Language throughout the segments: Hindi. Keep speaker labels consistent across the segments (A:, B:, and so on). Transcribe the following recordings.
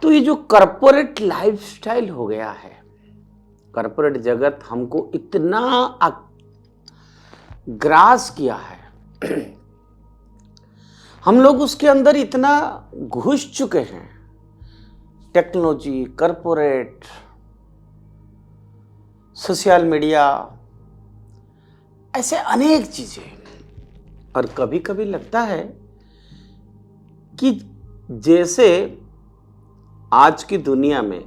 A: तो ये जो कॉरपोरेट लाइफस्टाइल हो गया है, कॉरपोरेट जगत हमको इतना ग्रास किया है, हम लोग उसके अंदर इतना घुस चुके हैं। टेक्नोलॉजी, कॉरपोरेट, सोशल मीडिया, ऐसे अनेक चीजें। और कभी कभी लगता है कि जैसे आज की दुनिया में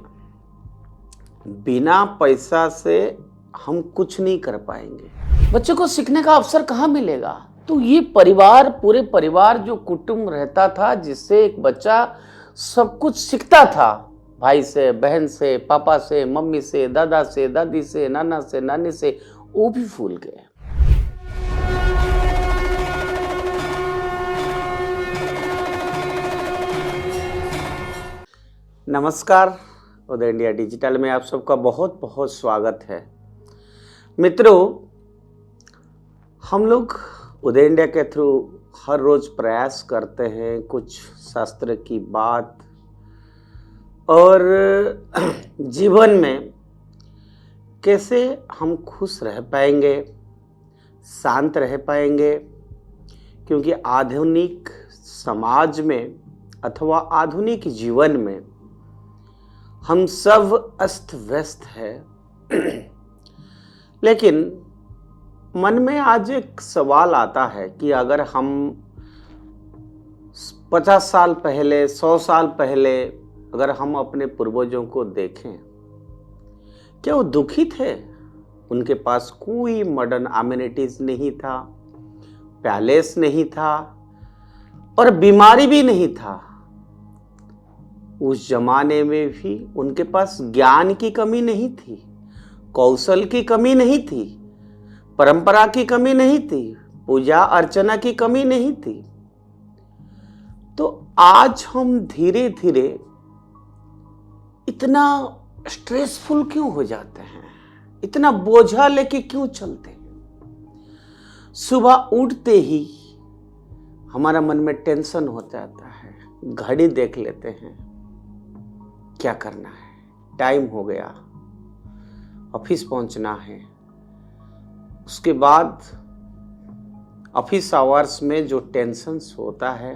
A: बिना पैसा से हम कुछ नहीं कर पाएंगे। बच्चों को सीखने का अवसर कहाँ मिलेगा? तो ये परिवार, पूरे परिवार जो कुटुंब रहता था, जिससे एक बच्चा सब कुछ सीखता था, भाई से, बहन से, पापा से, मम्मी से, दादा से, दादी से, नाना से, नानी से, वो भी भूल गए। नमस्कार, उदय इंडिया डिजिटल में आप सबका बहुत बहुत स्वागत है। मित्रों, हम लोग उदय इंडिया के थ्रू हर रोज प्रयास करते हैं कुछ शास्त्र की बात और जीवन में कैसे हम खुश रह पाएंगे, शांत रह पाएंगे, क्योंकि आधुनिक समाज में अथवा आधुनिक जीवन में हम सब अस्त व्यस्त है। लेकिन मन में आज एक सवाल आता है कि अगर हम 50 साल पहले, 100 साल पहले अगर हम अपने पूर्वजों को देखें, क्या वो दुखी थे? उनके पास कोई मॉडर्न अमेनिटीज नहीं था, पैलेस नहीं था और बीमारी भी नहीं था। उस जमाने में भी उनके पास ज्ञान की कमी नहीं थी, कौशल की कमी नहीं थी, परंपरा की कमी नहीं थी, पूजा अर्चना की कमी नहीं थी। तो आज हम धीरे धीरे इतना स्ट्रेसफुल क्यों हो जाते हैं? इतना बोझा लेके क्यों चलते हैं? सुबह उठते ही हमारा मन में टेंशन हो जाता है, घड़ी देख लेते हैं, क्या करना है, टाइम हो गया, ऑफिस पहुंचना है। उसके बाद ऑफिस आवर्स में जो टेंशन्स होता है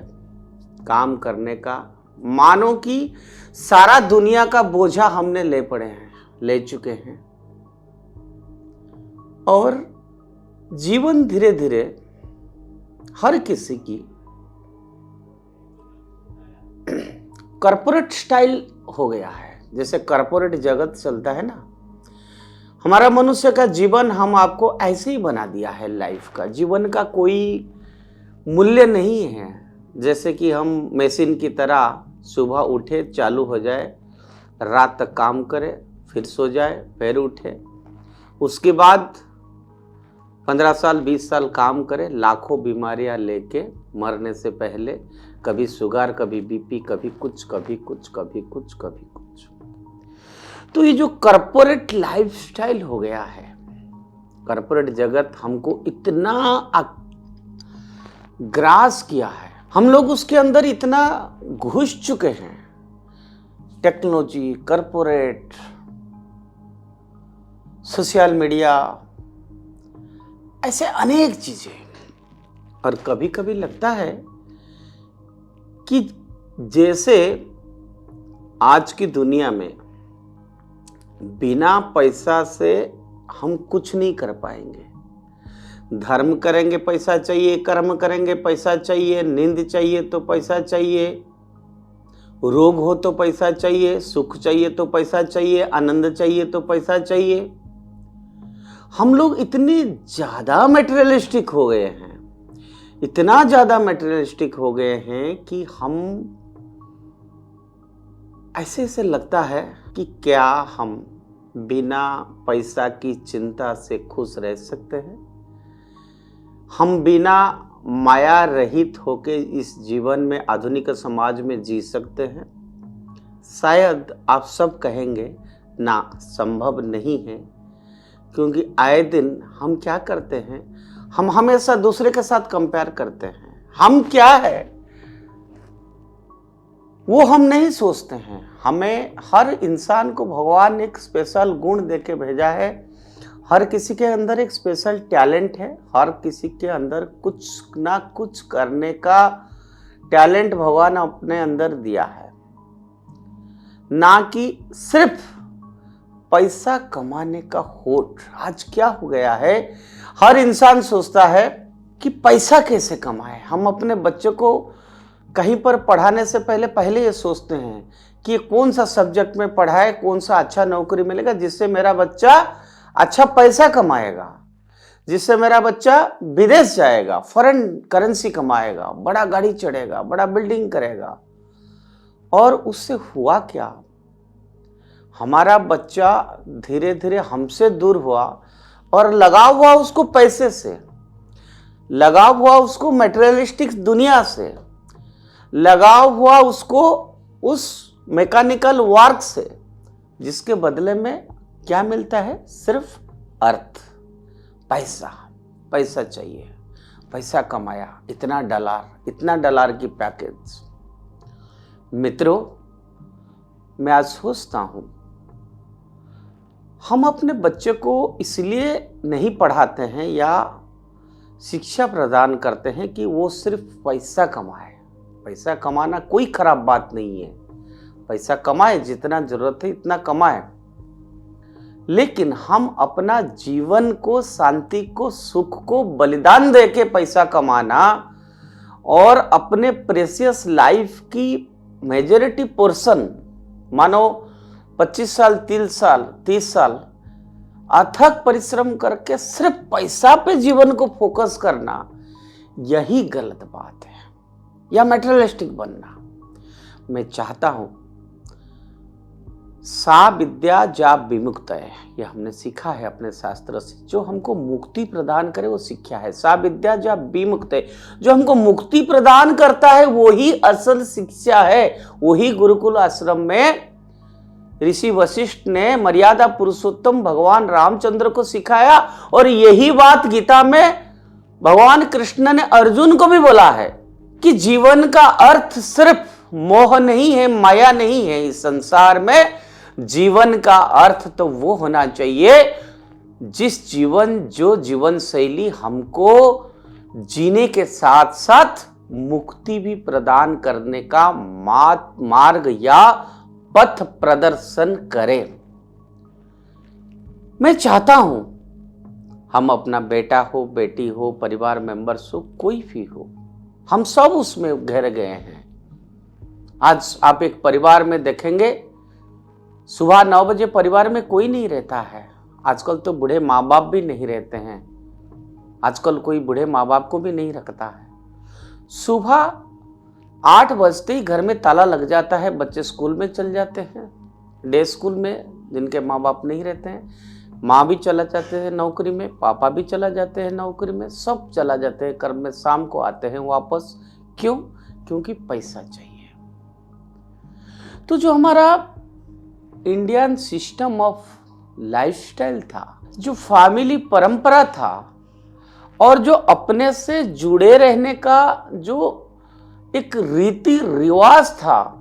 A: काम करने का, मानो कि सारा दुनिया का बोझा हमने ले चुके हैं। और जीवन धीरे धीरे हर किसी की कॉर्पोरेट स्टाइल हो गया है। जैसे कॉर्पोरेट जगत चलता है ना, हमारा मनुष्य का जीवन हम आपको ऐसे ही बना दिया है। लाइफ का, जीवन का कोई मूल्य नहीं है। जैसे कि हम मशीन की तरह सुबह उठे, चालू हो जाए, रात तक काम करे, फिर सो जाए, फिर उठे, उसके बाद 15 साल 20 साल काम करे, लाखों बीमारियां लेके मरने से पहले, कभी शुगर, कभी बीपी, कभी कुछ, कभी कुछ, कभी कुछ, कभी कुछ। तो ये जो कॉरपोरेट लाइफस्टाइल हो गया है, कॉरपोरेट जगत हमको इतना ग्रास किया है, हम लोग उसके अंदर इतना घुस चुके हैं। टेक्नोलॉजी, कॉरपोरेट, सोशल मीडिया, ऐसे अनेक चीजें। और कभी कभी लगता है कि जैसे आज की दुनिया में बिना पैसा से हम कुछ नहीं कर पाएंगे। धर्म करेंगे पैसा चाहिए, कर्म करेंगे पैसा चाहिए, नींद चाहिए तो पैसा चाहिए, रोग हो तो पैसा चाहिए, सुख चाहिए तो पैसा चाहिए, आनंद चाहिए तो पैसा चाहिए। हम लोग इतने ज्यादा मटेरियलिस्टिक हो गए हैं, इतना ज्यादा मटेरियलिस्टिक हो गए हैं कि हम ऐसे लगता है कि क्या हम बिना पैसा की चिंता से खुश रह सकते हैं? हम बिना माया रहित होके इस जीवन में, आधुनिक समाज में जी सकते हैं? शायद आप सब कहेंगे ना, संभव नहीं है। क्योंकि आए दिन हम क्या करते हैं, हम हमेशा दूसरे के साथ कंपेयर करते हैं। हम क्या है, वो हम नहीं सोचते हैं। हमें हर इंसान को भगवान एक स्पेशल गुण देके भेजा है। हर किसी के अंदर एक स्पेशल टैलेंट है। हर किसी के अंदर कुछ ना कुछ करने का टैलेंट भगवान अपने अंदर दिया है, ना कि सिर्फ पैसा कमाने का होठ। आज क्या हो गया है, हर इंसान सोचता है कि पैसा कैसे कमाए। हम अपने बच्चों को कहीं पर पढ़ाने से पहले ये सोचते हैं कि कौन सा सब्जेक्ट में पढ़ाए, कौन सा अच्छा नौकरी मिलेगा जिससे मेरा बच्चा अच्छा पैसा कमाएगा, जिससे मेरा बच्चा विदेश जाएगा, फॉरेन करेंसी कमाएगा, बड़ा गाड़ी चढ़ेगा, बड़ा बिल्डिंग करेगा। और उससे हुआ क्या, हमारा बच्चा धीरे धीरे हमसे दूर हुआ और लगा हुआ उसको पैसे से, लगा हुआ उसको मटेरियलिस्टिक दुनिया से, लगा हुआ उसको उस मैकेनिकल वर्क से, जिसके बदले में क्या मिलता है, सिर्फ अर्थ, पैसा। पैसा चाहिए, पैसा कमाया, इतना डॉलर की पैकेज। मित्रों, मैं आज सोचता हूं हम अपने बच्चे को इसलिए नहीं पढ़ाते हैं या शिक्षा प्रदान करते हैं कि वो सिर्फ पैसा कमाए। पैसा कमाना कोई खराब बात नहीं है, पैसा कमाए, जितना जरूरत है इतना कमाए, लेकिन हम अपना जीवन को, शांति को, सुख को बलिदान देके पैसा कमाना और अपने प्रेशियस लाइफ की मेजॉरिटी पोर्शन, मानो 25 साल 30 साल अथक परिश्रम करके सिर्फ पैसा पे जीवन को फोकस करना, यही गलत बात है, या मटेरियलिस्टिक बनना। मैं चाहता हूं सा विद्या जा विमुक्त है, यह हमने सीखा है अपने शास्त्र से। जो हमको मुक्ति प्रदान करे वो शिक्षा है। सा विद्या जा विमुक्त है, जो हमको मुक्ति प्रदान करता है वही असल शिक्षा है। वही गुरुकुल आश्रम में ऋषि वशिष्ठ ने मर्यादा पुरुषोत्तम भगवान रामचंद्र को सिखाया, और यही बात गीता में भगवान कृष्ण ने अर्जुन को भी बोला है कि जीवन का अर्थ सिर्फ मोह नहीं है, माया नहीं है। इस संसार में जीवन का अर्थ तो वो होना चाहिए जो जीवन शैली हमको जीने के साथ साथ मुक्ति भी प्रदान करने का मार्ग या पथ प्रदर्शन करे। मैं चाहता हूं हम अपना बेटा हो, बेटी हो, परिवार मेंबर्स हो, कोई भी हो, हम सब उसमें घिर गए हैं। आज आप एक परिवार में देखेंगे सुबह 9 बजे परिवार में कोई नहीं रहता है। आजकल तो बूढ़े माँ बाप भी नहीं रहते हैं, आजकल कोई बूढ़े माँ बाप को भी नहीं रखता है। सुबह 8 बजते ही घर में ताला लग जाता है, बच्चे स्कूल में चल जाते हैं, डे स्कूल में, जिनके माँ बाप नहीं रहते हैं। माँ भी चला जाते हैं नौकरी में, पापा भी चला जाते हैं नौकरी में, सब चला जाते हैं कर्म में, शाम को आते हैं वापस। क्यों? क्योंकि पैसा चाहिए। तो जो हमारा इंडियन सिस्टम ऑफ लाइफस्टाइल था, जो फैमिली परंपरा था, और जो अपने से जुड़े रहने का जो एक रीति रिवाज था,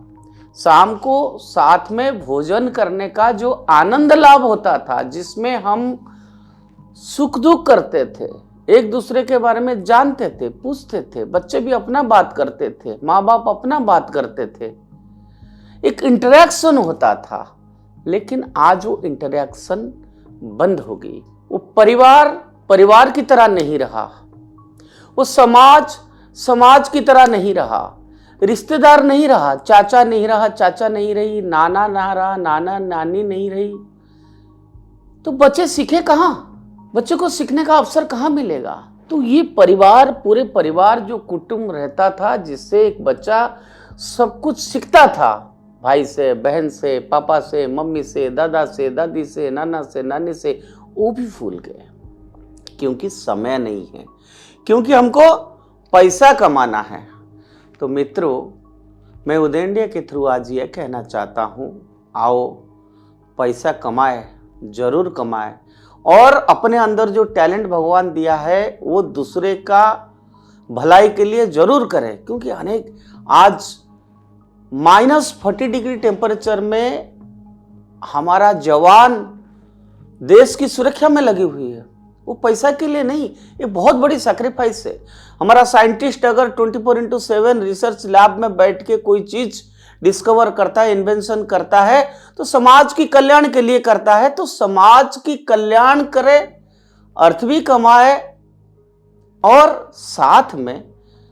A: शाम को साथ में भोजन करने का जो आनंद लाभ होता था, जिसमें हम सुख दुख करते थे, एक दूसरे के बारे में जानते थे, पूछते थे, बच्चे भी अपना बात करते थे, माँ बाप अपना बात करते थे, एक इंटरेक्शन होता था। लेकिन आज वो इंटरेक्शन बंद हो गई। वो परिवार की तरह नहीं रहा, वो समाज की तरह नहीं रहा, रिश्तेदार नहीं रहा, चाचा नहीं रहा, चाचा नहीं रही, नाना ना रहा, नाना नानी नहीं रही। तो बच्चे सीखे कहाँ? बच्चे को सीखने का अवसर कहाँ मिलेगा? तो ये परिवार, पूरे परिवार जो कुटुंब रहता था, जिससे एक बच्चा सब कुछ सीखता था, भाई से, बहन से, पापा से, मम्मी से, दादा से, दादी से, नाना से, नानी से, वो भी भूल गए। क्योंकि समय नहीं है, क्योंकि हमको पैसा कमाना है। तो मित्रों, मैं उदय इंडिया के थ्रू आज यह कहना चाहता हूँ, आओ पैसा कमाए, जरूर कमाए, और अपने अंदर जो टैलेंट भगवान दिया है वो दूसरे का भलाई के लिए जरूर करें। क्योंकि अनेक आज -40 डिग्री टेम्परेचर में हमारा जवान देश की सुरक्षा में लगी हुई है। वो पैसा के लिए नहीं, ये बहुत बड़ी सैक्रिफाइस है। हमारा साइंटिस्ट अगर 24/7 रिसर्च लैब में बैठ के कोई चीज डिस्कवर करता है, इन्वेंशन करता है, तो समाज की कल्याण के लिए करता है। तो समाज की कल्याण करे, अर्थ भी कमाए और साथ में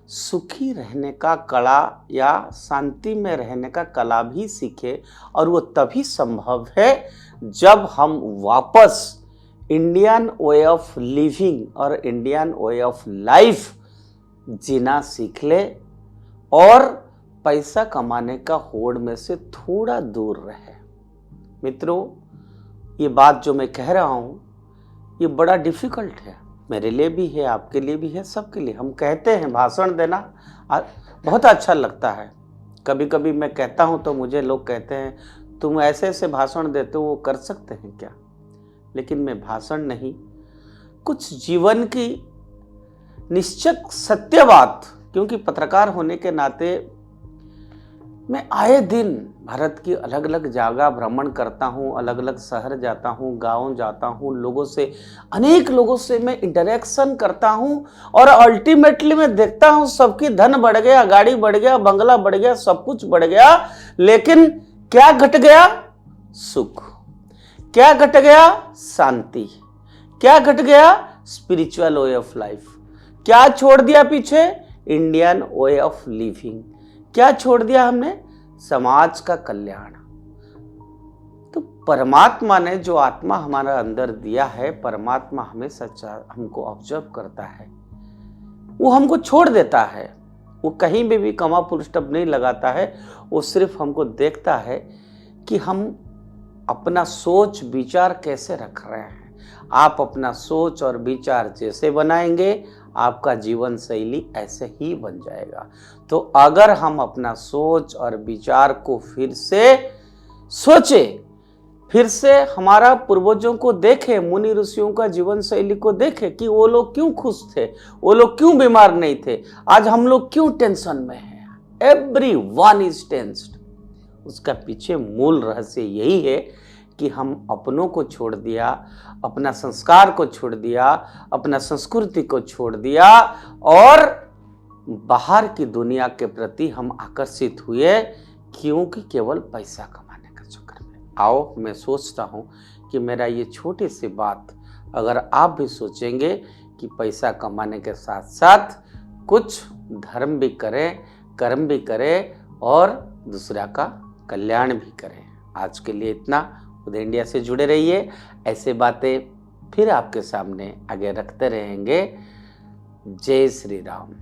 A: सुखी रहने का कला या शांति में रहने का कला भी सीखे। और वो तभी संभव है जब हम वापस इंडियन वे ऑफ लिविंग और इंडियन वे ऑफ लाइफ जीना सीख ले और पैसा कमाने का होड़ में से थोड़ा दूर रहे। मित्रों, ये बात जो मैं कह रहा हूं, ये बड़ा डिफिकल्ट है, मेरे लिए भी है, आपके लिए भी है, सबके लिए। हम कहते हैं भाषण देना बहुत अच्छा लगता है। कभी कभी मैं कहता हूं तो मुझे लोग कहते हैं तुम ऐसे ऐसे भाषण देते हो, वो कर सकते हैं क्या? लेकिन मैं भाषण नहीं, कुछ जीवन की निश्चित सत्य बात, क्योंकि पत्रकार होने के नाते मैं आए दिन भारत की अलग अलग जगह भ्रमण करता हूँ, अलग अलग शहर जाता हूँ, गांव जाता हूँ, लोगों से, अनेक लोगों से मैं इंटरेक्शन करता हूँ और अल्टीमेटली मैं देखता हूँ सबकी धन बढ़ गया, गाड़ी बढ़ गया, बंगला बढ़ गया, सब कुछ बढ़ गया, लेकिन क्या घट गया? सुख। क्या घट गया? शांति। क्या घट गया? Spiritual way of life. क्या छोड़ दिया पीछे? Indian way of living. क्या छोड़ दिया हमने? समाज का कल्याण। तो परमात्मा ने जो आत्मा हमारा अंदर दिया है, परमात्मा हमें सच्चा हमको ऑब्जर्व करता है, वो हमको छोड़ देता है। वो कहीं भी कमा फुल स्टॉप नहीं लगाता है, वो सिर्फ हमको देखता है कि हम अपना सोच विचार कैसे रख रहे हैं। आप अपना सोच और विचार जैसे बनाएंगे, आपका जीवन शैली ऐसे ही बन जाएगा। तो अगर हम अपना सोच और विचार को फिर से सोचें, फिर से हमारा पूर्वजों को देखें, मुनि ऋषियों का जीवन शैली को देखें कि वो लोग क्यों खुश थे, वो लोग क्यों बीमार नहीं थे, आज हम लोग क्यों टेंशन में हैं। Everyone is tensed. उसका पीछे मूल रहस्य यही है कि हम अपनों को छोड़ दिया, अपना संस्कार को छोड़ दिया, अपना संस्कृति को छोड़ दिया और बाहर की दुनिया के प्रति हम आकर्षित हुए, क्योंकि केवल पैसा कमाने का चक्कर में। आओ, मैं सोचता हूँ कि मेरा ये छोटी सी बात अगर आप भी सोचेंगे कि पैसा कमाने के साथ साथ कुछ धर्म भी करें, कर्म भी करें और दूसरा का कल्याण भी करें। आज के लिए इतना। उदय इंडिया से जुड़े रहिए, ऐसे बातें फिर आपके सामने आगे रखते रहेंगे। जय श्री राम।